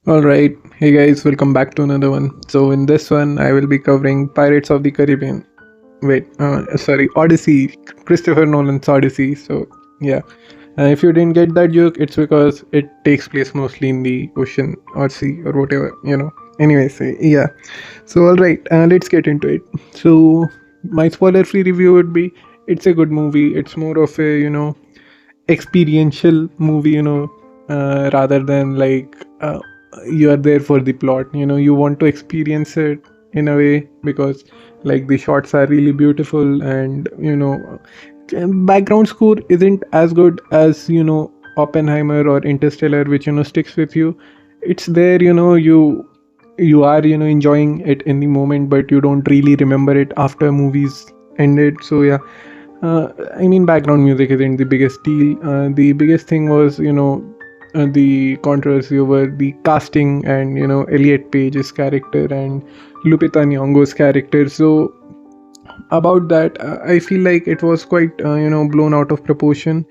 Alright, hey guys, welcome back to another one. So, in this one, I will be covering Pirates of the Caribbean. Sorry, Odyssey, Christopher Nolan's Odyssey. So, yeah, if you didn't get that joke, it's because it takes place mostly in the ocean or sea or whatever. Anyways, yeah. So, alright, let's get into it. So, my spoiler free review would be it's a good movie. It's more of a experiential movie, rather than you are there for the plot. You want to experience it in a way because like the shots are really beautiful and background score isn't as good as Oppenheimer or Interstellar, which sticks with you. It's there, you are enjoying it in the moment, but you don't really remember it after movies ended. So yeah, I mean, background music isn't the biggest deal. The biggest thing was the controversy over the casting and Elliot Page's character and Lupita Nyong'o's character. So about that, I feel like it was quite blown out of proportion.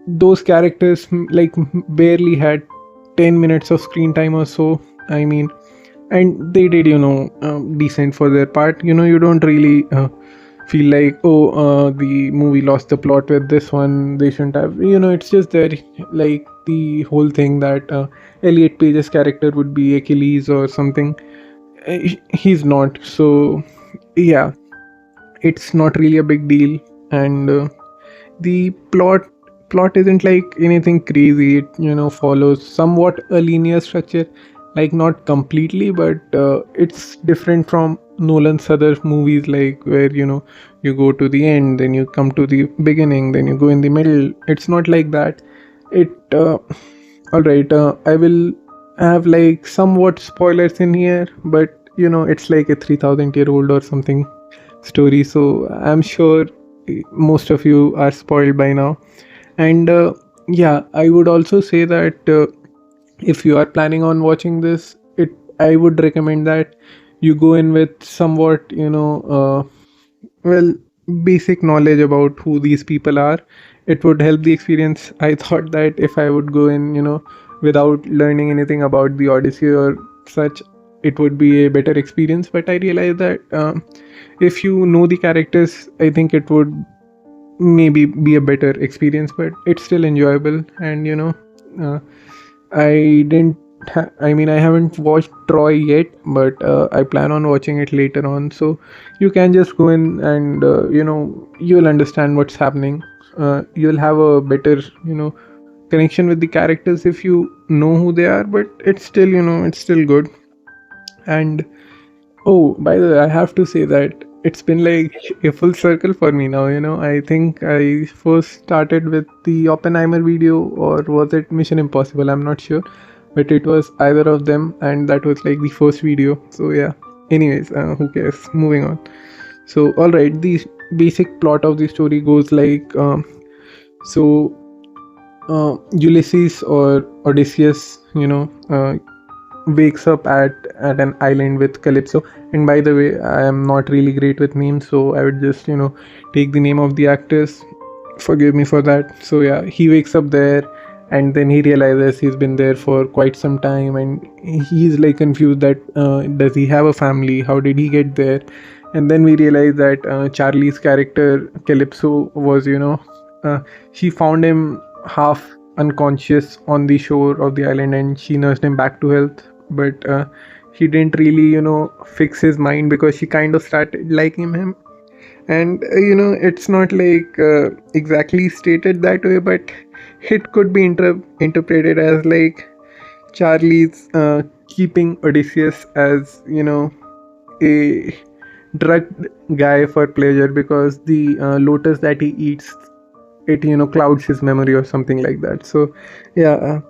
Those characters barely had 10 minutes of screen time or so. I mean, and they did decent for their part. You don't really feel like, oh, the movie lost the plot with this one, they shouldn't have. It's just that like the whole thing that Elliot Page's character would be Achilles or something. He's not. So yeah, it's not really a big deal. And the plot isn't like anything crazy. It follows somewhat a linear structure, like not completely, but it's different from Nolan's other movies, like where you go to the end, then you come to the beginning, then you go in the middle. It's not like that. It all right, I will have like somewhat spoilers in here, but it's like a 3000-year-old or something story, so I'm sure most of you are spoiled by now. And yeah, I would also say that if you are planning on watching this, it I would recommend that you go in with somewhat well, basic knowledge about who these people are. It would help the experience. I thought that if I would go in without learning anything about the Odyssey or such, it would be a better experience. But I realized that if you know the characters, I think it would maybe be a better experience, but it's still enjoyable. And uh, I didn't I mean, I haven't watched Troy yet, but I plan on watching it later on. So you can just go in and you'll understand what's happening. You'll have a better connection with the characters if you know who they are, but it's still good. And oh, by the way, I have to say that it's been like a full circle for me now. I think I first started with the Oppenheimer video, or was it Mission Impossible? I'm not sure, but it was either of them, and that was like the first video. So yeah. Anyways, who cares? Moving on. So all right, the basic plot of the story goes so Ulysses or Odysseus wakes up at an island with Calypso. And by the way, I am not really great with names, so I would just take the name of the actors. Forgive me for that. So yeah, he wakes up there, and then he realizes he's been there for quite some time, and he's like confused that does he have a family? How did he get there? And then we realize that Charlie's character Calypso was she found him half unconscious on the shore of the island, and she nursed him back to health. But she didn't really fix his mind, because she kind of started liking him. And it's not like exactly stated that way, but it could be interpreted as like Charlie's keeping Odysseus as a drugged guy for pleasure, because the lotus that he eats, it clouds his memory or something like that. So yeah,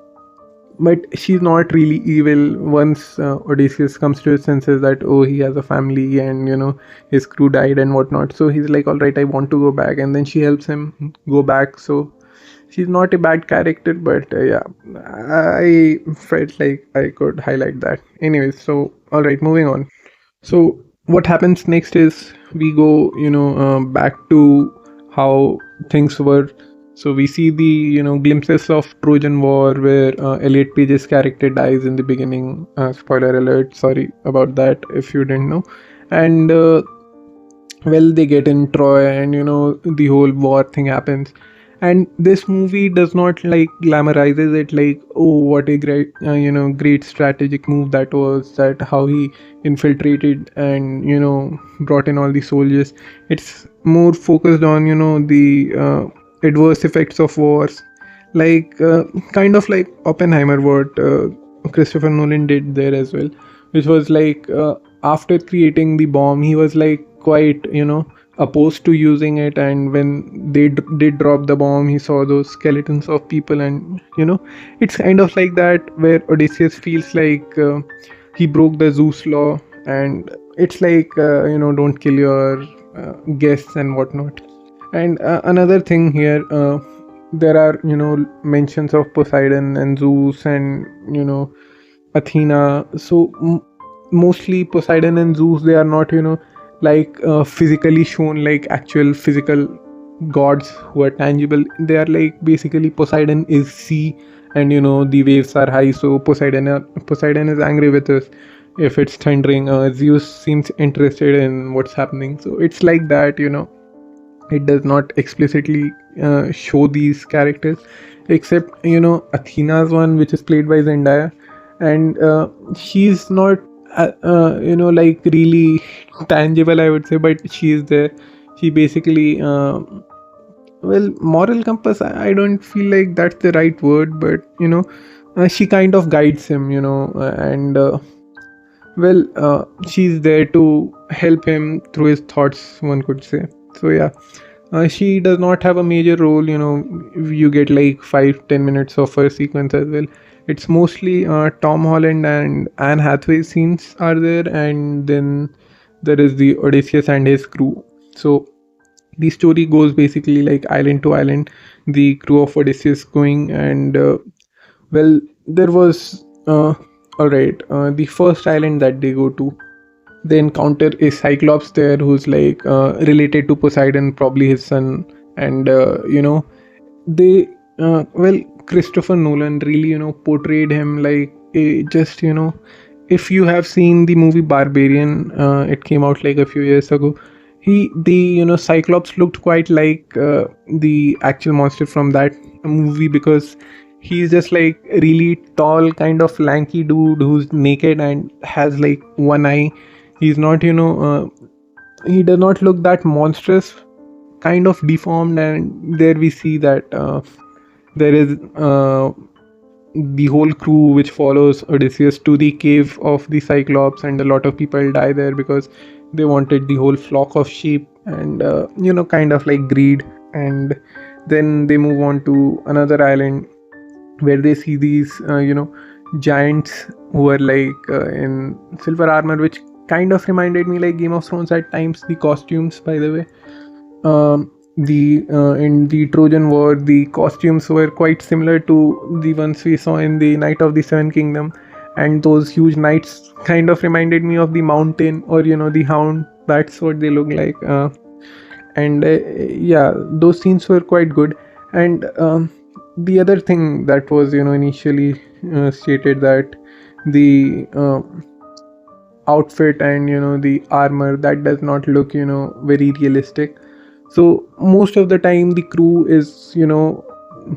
but she's not really evil once Odysseus comes to his senses that, oh, he has a family and his crew died and whatnot. So he's like, all right, I want to go back, and then she helps him go back. So she's not a bad character, but yeah, I felt like I could highlight that. Anyways, so all right, moving on. So what happens next is we go back to how things were So we see the glimpses of Trojan War where Elliot Page's character dies in the beginning. Spoiler alert, sorry about that if you didn't know. And well, they get in Troy, and the whole war thing happens. And this movie does not like glamorizes it like, oh, what a great great strategic move that was, that how he infiltrated and brought in all the soldiers. It's more focused on the adverse effects of wars, like kind of like Oppenheimer, what Christopher Nolan did there as well, which was like after creating the bomb, he was like quite opposed to using it, and when they did drop the bomb, he saw those skeletons of people, and it's kind of like that where Odysseus feels like he broke the Zeus law, and it's like don't kill your guests and whatnot. And another thing here, there are mentions of Poseidon and Zeus and Athena. So mostly Poseidon and Zeus, they are not like physically shown like actual physical gods who are tangible. They are like basically Poseidon is sea, and the waves are high, so Poseidon is angry with us if it's thundering. Zeus seems interested in what's happening, so it's like that. It does not explicitly show these characters, except Athena's one, which is played by Zendaya, and she's not like really tangible, I would say, but she is there. She basically well, moral compass, I don't feel like that's the right word, but she kind of guides him, and well, she's there to help him through his thoughts, one could say. So yeah, she does not have a major role. You get like 5-10 minutes of her sequence as well. It's mostly Tom Holland and Anne Hathaway scenes are there, and then there is the Odysseus and his crew. So the story goes basically like island to island, the crew of Odysseus going, and well, there was all right. The first island that they go to, they encounter a Cyclops there who's like related to Poseidon, probably his son, and they well, Christopher Nolan really portrayed him like a just if you have seen the movie Barbarian, it came out like a few years ago. The Cyclops looked quite like the actual monster from that movie, because he's just like really tall, kind of lanky dude who's naked and has like one eye. He's not he does not look that monstrous, kind of deformed, and there we see that there is the whole crew which follows Odysseus to the cave of the Cyclops, and a lot of people die there because they wanted the whole flock of sheep, and kind of like greed. And then they move on to another island where they see these giants who are like in silver armor, which kind of reminded me like Game of Thrones at times, the costumes, by the way. The In the Trojan War, the costumes were quite similar to the ones we saw in the Night of the Seven Kingdom, and those huge knights kind of reminded me of the Mountain, or the Hound. That's what they look like. And yeah, those scenes were quite good. And the other thing that was initially stated, that the outfit and the armor, that does not look very realistic. So most of the time the crew is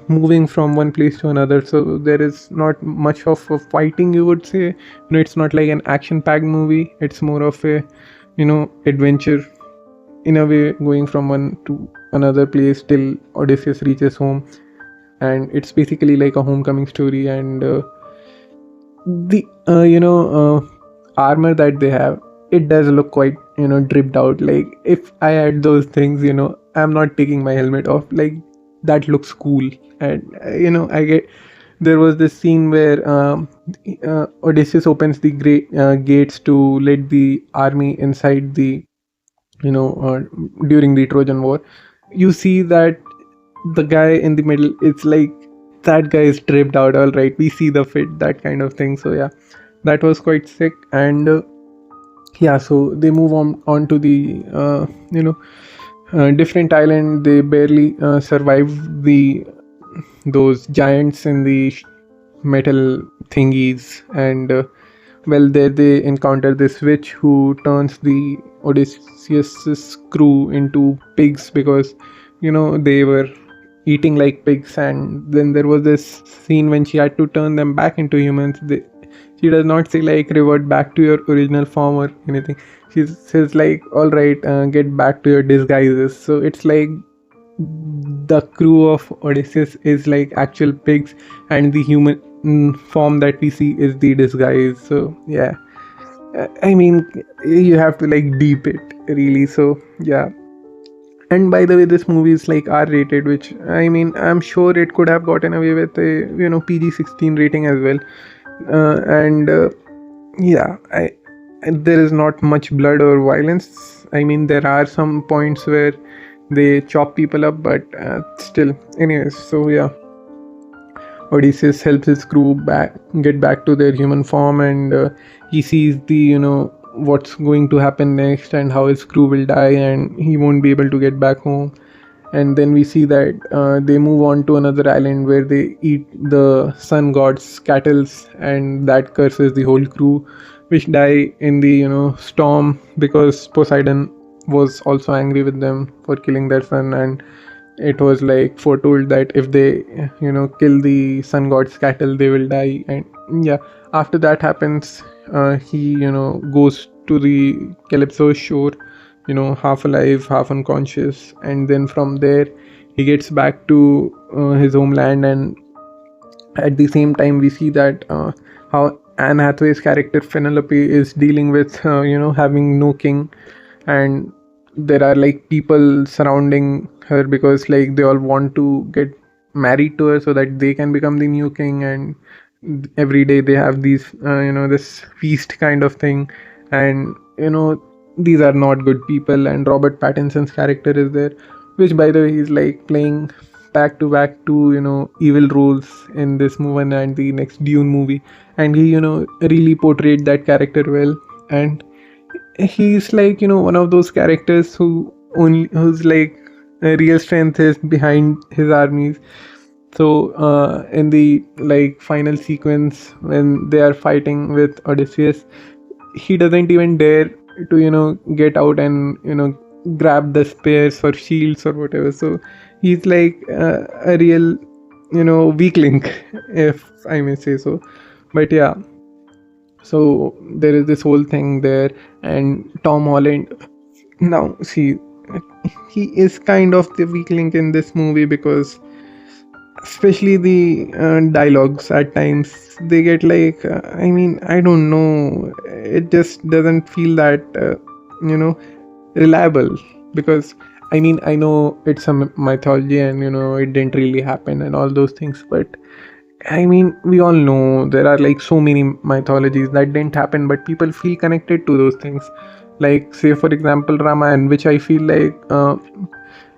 moving from one place to another, so there is not much of a fighting, you would say. It's not like an action packed movie, it's more of a adventure in a way, going from one to another place till Odysseus reaches home. And it's basically like a homecoming story. And the armor that they have, it does look quite dripped out. Like if I had those things, I'm not taking my helmet off. Like that looks cool. And I get, there was this scene where Odysseus opens the great gates to let the army inside the during the Trojan War. You see that the guy in the middle, it's like that guy is tripped out. All right, we see the fit, that kind of thing. So yeah, that was quite sick. And yeah, so they move on to the different island. They barely survived the those giants in the metal thingies, and well, there they encounter this witch who turns the Odysseus's crew into pigs because they were eating like pigs. And then there was this scene when she had to turn them back into humans. She does not say like revert back to your original form or anything. She says like, all right, get back to your disguises. So it's like the crew of Odysseus is like actual pigs, and the human form that we see is the disguise. So yeah, I mean, you have to like deep it really. So yeah. And by the way, this movie is like R-rated, which I mean, I'm sure it could have gotten away with a PG-16 rating as well. And yeah, and there is not much blood or violence. I mean, there are some points where they chop people up, but still, anyways. So yeah, Odysseus helps his crew get back to their human form, and he sees the what's going to happen next and how his crew will die, and he won't be able to get back home. And then we see that they move on to another island where they eat the sun god's cattle, and that curses the whole crew, which die in the storm because Poseidon was also angry with them for killing their son. And it was like foretold that if they kill the sun god's cattle, they will die. And yeah, after that happens, he goes to the Calypso shore, half alive, half unconscious. And then from there he gets back to his homeland. And at the same time we see that how Anne Hathaway's character Penelope is dealing with having no king. And there are like people surrounding her because like they all want to get married to her so that they can become the new king. And every day they have these this feast kind of thing. And these are not good people. And Robert Pattinson's character is there, which by the way is like playing back to back to evil roles in this movie and the next Dune movie. And he really portrayed that character well. And he's like one of those characters whose like real strength is behind his armies. So in the like final sequence when they are fighting with Odysseus, he doesn't even dare to get out and grab the spears or shields or whatever. So he's like a real weak link, if I may say so. But yeah, so there is this whole thing there. And Tom Holland, now see, he is kind of the weak link in this movie because especially the dialogues at times, they get like I mean, I don't know, it just doesn't feel that reliable. Because I mean, I know it's a mythology and it didn't really happen and all those things, but I mean, we all know there are like so many mythologies that didn't happen, but people feel connected to those things. Like, say for example, Ramayana, which I feel like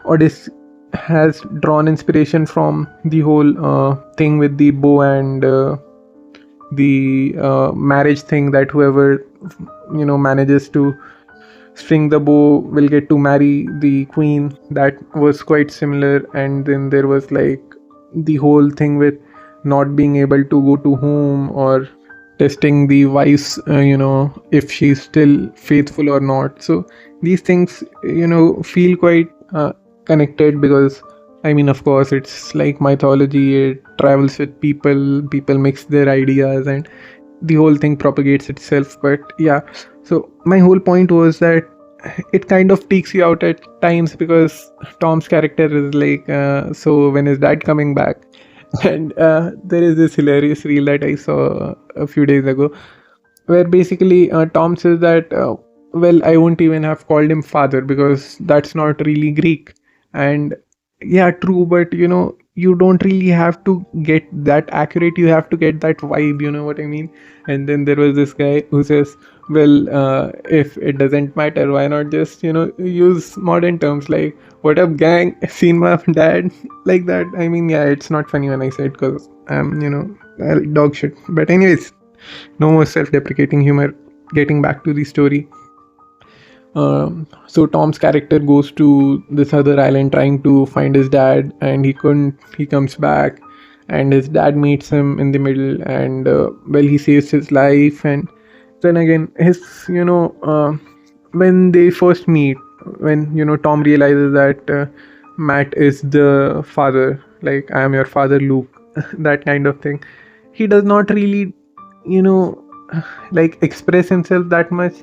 Odyssey has drawn inspiration from the whole thing with the bow and the marriage thing, that whoever manages to string the bow will get to marry the queen. That was quite similar. And then there was like the whole thing with not being able to go to home, or testing the wife's if she's still faithful or not. So these things feel quite connected because I mean, of course, it's like mythology. It travels with people mix their ideas, and the whole thing propagates itself. But yeah, so my whole point was that it kind of takes you out at times because Tom's character is like, so when is dad coming back? And there is this hilarious reel that I saw a few days ago, where basically Tom says that, well, I won't even have called him father because that's not really Greek. And yeah, true, but you don't really have to get that accurate. You have to get that vibe, you know what I mean? And then there was this guy who says, well, if it doesn't matter, why not just use modern terms like what up gang, seen my dad, like that. I mean, yeah, it's not funny when I say it because I'm dog shit. But anyways, no more self-deprecating humor. Getting back to the story, So Tom's character goes to this other island trying to find his dad, and he couldn't. He comes back, and his dad meets him in the middle, and well, he saves his life. And then again, his when they first meet, when Tom realizes that Matt is the father, like I am your father, Luke, that kind of thing. He does not really, you know, like express himself that much.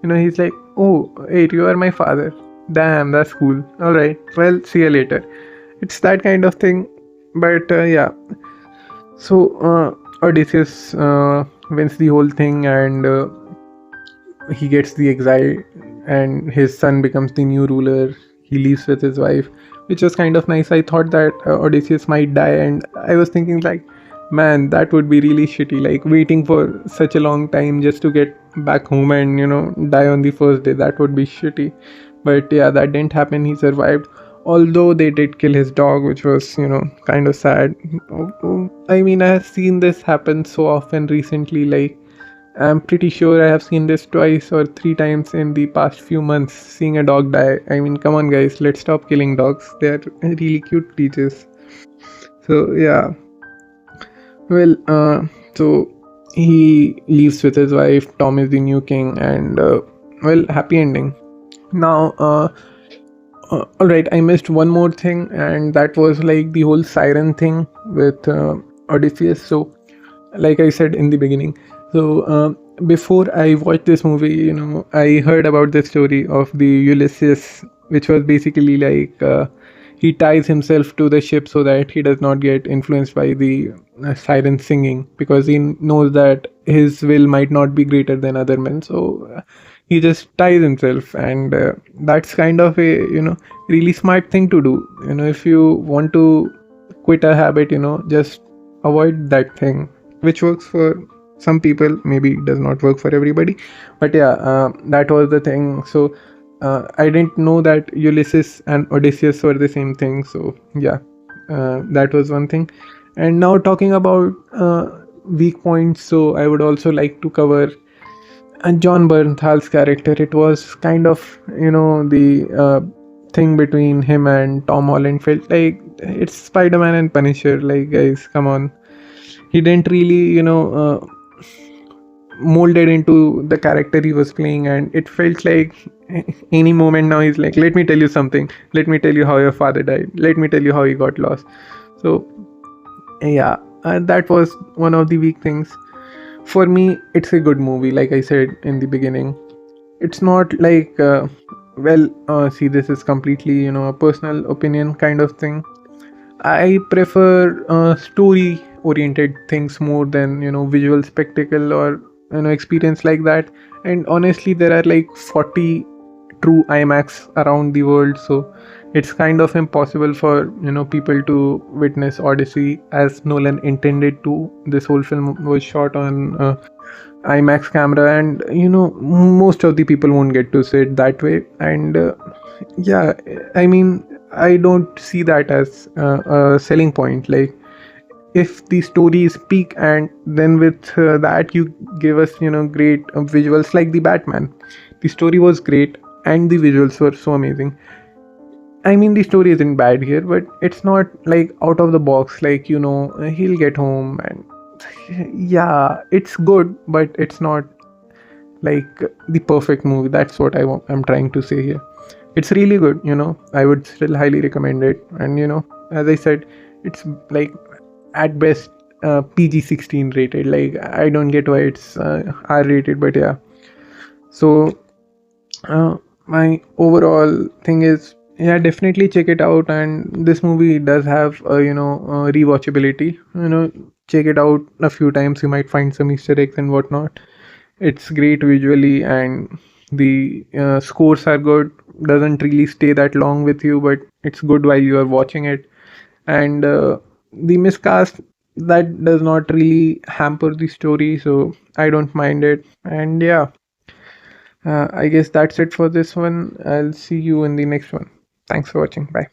He's like, oh, hey, you are my father. Damn, that's cool. All right, well, see you later. It's that kind of thing. But yeah, so Odysseus wins the whole thing, and he gets the exile, and his son becomes the new ruler. He leaves with his wife, which was kind of nice. I thought that Odysseus might die, and I was thinking like, man, that would be really shitty, like waiting for such a long time just to get back home and die on the first day. That would be shitty. But yeah, that didn't happen. He survived, although they did kill his dog, which was kind of sad. I mean, I have seen this happen so often recently. Like, I'm pretty sure I have seen this twice or three times in the past few months, seeing a dog die. I mean, come on, guys, let's stop killing dogs. They are really cute creatures. So, yeah. Well, so he leaves with his wife. Tom is the new king, and well, happy ending. Now, all right, I missed one more thing, and that was like the whole siren thing with Odysseus. So, like I said in the beginning, so before I watched this movie, I heard about the story of the Ulysses, which was basically like he ties himself to the ship so that he does not get influenced by the siren singing, because he knows that his will might not be greater than other men. So he just ties himself, and that's kind of a really smart thing to do. If you want to quit a habit, just avoid that thing, which works for some people, maybe does not work for everybody. But yeah, that was the thing. So I didn't know that Ulysses and Odysseus were the same thing. So yeah, that was one thing. And now talking about weak points, so I would also like to cover John Bernthal's character. It was kind of the thing between him and Tom Holland felt like it's Spider-Man and Punisher. Like, guys, come on. He didn't really molded into the character he was playing, and it felt like any moment now he's like, let me tell you something, let me tell you how your father died, let me tell you how he got lost. So yeah, that was one of the weak things. For me, it's a good movie, like I said in the beginning. It's not like see, this is completely a personal opinion kind of thing. I prefer story oriented things more than visual spectacle or experience like that. And honestly, there are like 40 true IMAX around the world, so it's kind of impossible for people to witness Odyssey as Nolan intended to. This whole film was shot on IMAX camera, and most of the people won't get to see it that way. And yeah, I mean, I don't see that as a selling point. Like, if the story is peak, and then with that you give us great visuals like the Batman. The story was great, and the visuals were so amazing. I mean, the story isn't bad here, but it's not like out of the box. Like, he'll get home, and yeah, it's good, but it's not like the perfect movie. That's what I'm trying to say here. It's really good. I would still highly recommend it. And as I said, it's like at best PG-16 rated. Like, I don't get why it's R rated, but yeah. So my overall thing is, yeah, definitely check it out. And this movie does have rewatchability. Check it out a few times, you might find some Easter eggs and whatnot. It's great visually, and the scores are good. Doesn't really stay that long with you, but it's good while you are watching it. And the miscast, that does not really hamper the story, so I don't mind it. And yeah, I guess that's it for this one. I'll see you in the next one. Thanks for watching. Bye.